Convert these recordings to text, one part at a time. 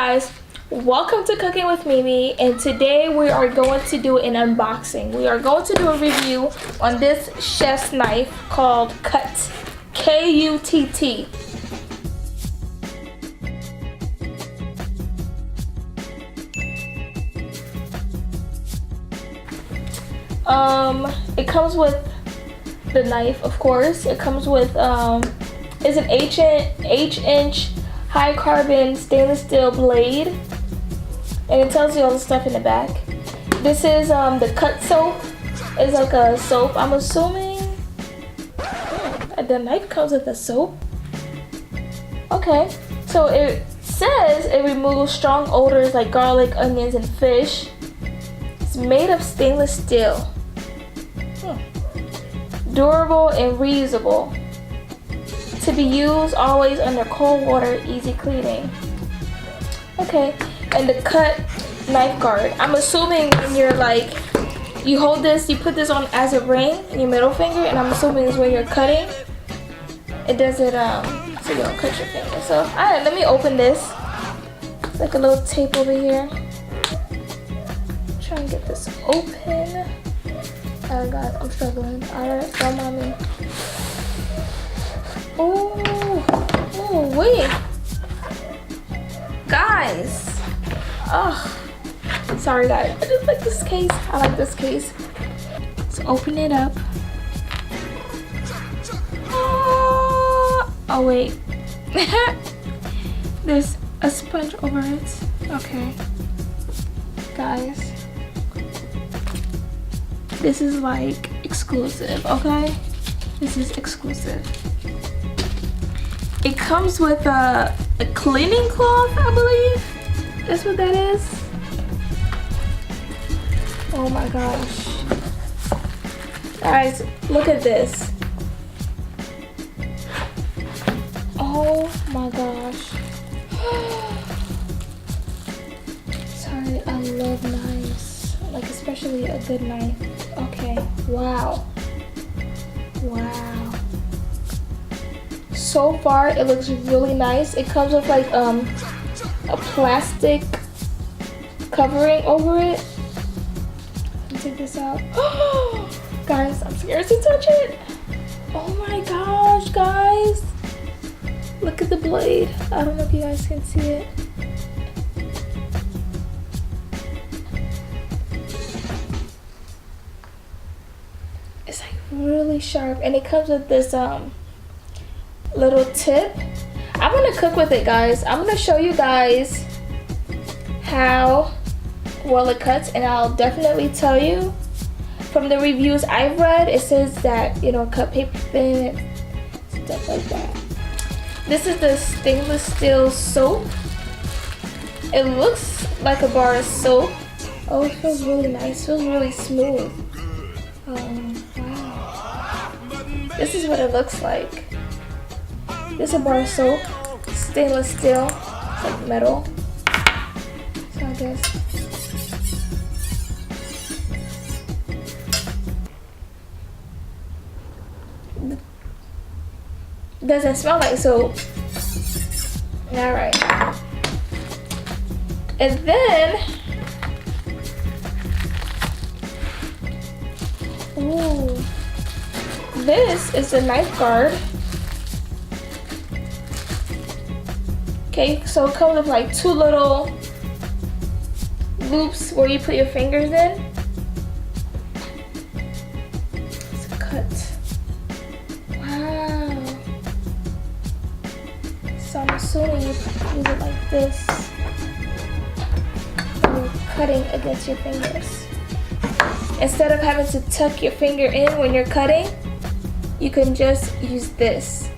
guys, welcome to Cooking with Mimi, and today we are going to do an unboxing. We are going to do a review on this chef's knife called Kutt, K-U-T-T. It comes with the knife, of course. It comes with it's an H-inch high carbon stainless steel blade, and it tells you all the stuff in the back. This is the Kutt soap. It's like a soap, I'm assuming. The knife comes with a soap. Okay, so it says it removes strong odors like garlic, onions, and fish. It's made of stainless steel. Durable and reusable. To be used always under cold water, easy cleaning. Okay, and the Kutt knife guard. I'm assuming when you're like, you hold this, you put this on as a ring in your middle finger, and I'm assuming it's when you're cutting. It doesn't, so you don't cut your finger. So, alright, let me open this. It's like a little tape over here. Try and get this open. Oh god, I'm struggling. Alright, don't mind me. Oh, wait. Guys. Oh, sorry guys. I just like this case. I like this case. Let's open it up. Oh wait. There's a sponge over it. Okay. Guys. This is like exclusive, okay? This is exclusive. It comes with a cleaning cloth, I believe. That's what that is. Oh my gosh. Guys, look at this. Oh my gosh. Sorry, I love knives. Like, especially a good knife. Okay, wow. Wow. So far, it looks really nice. It comes with like a plastic covering over it. Let me take this out. Guys, I'm scared to touch it. Oh my gosh, guys. Look at the blade. I don't know if you guys can see it. It's like really sharp, and it comes with this little tip. I'm gonna cook with it, guys. I'm gonna show you guys how well it cuts, and I'll definitely tell you from the reviews I've read, it says that, you know, cut paper thin and stuff like that. This is the stainless steel soap. It looks like a bar of soap. Oh, it feels really nice. It feels really smooth. Wow. This is what it looks like. This is a bar of soap, stainless steel, it's like metal. So I guess. Doesn't smell like soap. Alright. And then, ooh, this is the knife guard. Okay, so it comes with like two little loops where you put your fingers in. It's a Kutt. Wow. So I'm assuming you use it like this when you're cutting against your fingers. Instead of having to tuck your finger in when you're cutting, you can just use this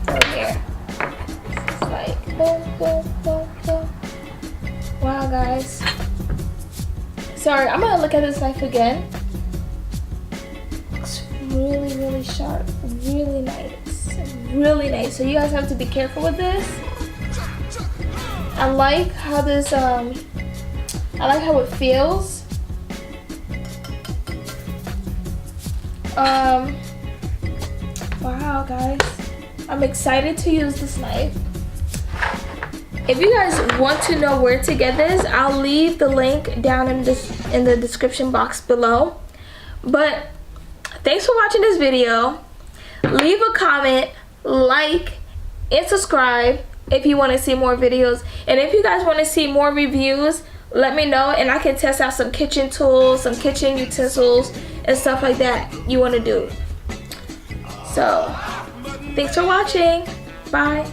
right here. Boom, boom, boom, boom. Wow, guys. Sorry, I'm gonna look at this knife again. Looks really, really sharp. Really nice. Really nice. So you guys have to be careful with this. I like how this, I like how it feels. Wow, guys. I'm excited to use this knife. If you guys want to know where to get this, I'll leave the link down in the description box below. But thanks for watching this video. Leave a comment, like, and subscribe if you want to see more videos. And if you guys want to see more reviews, let me know and I can test out some kitchen tools, some kitchen utensils, and stuff like that you want to do. So, thanks for watching. Bye.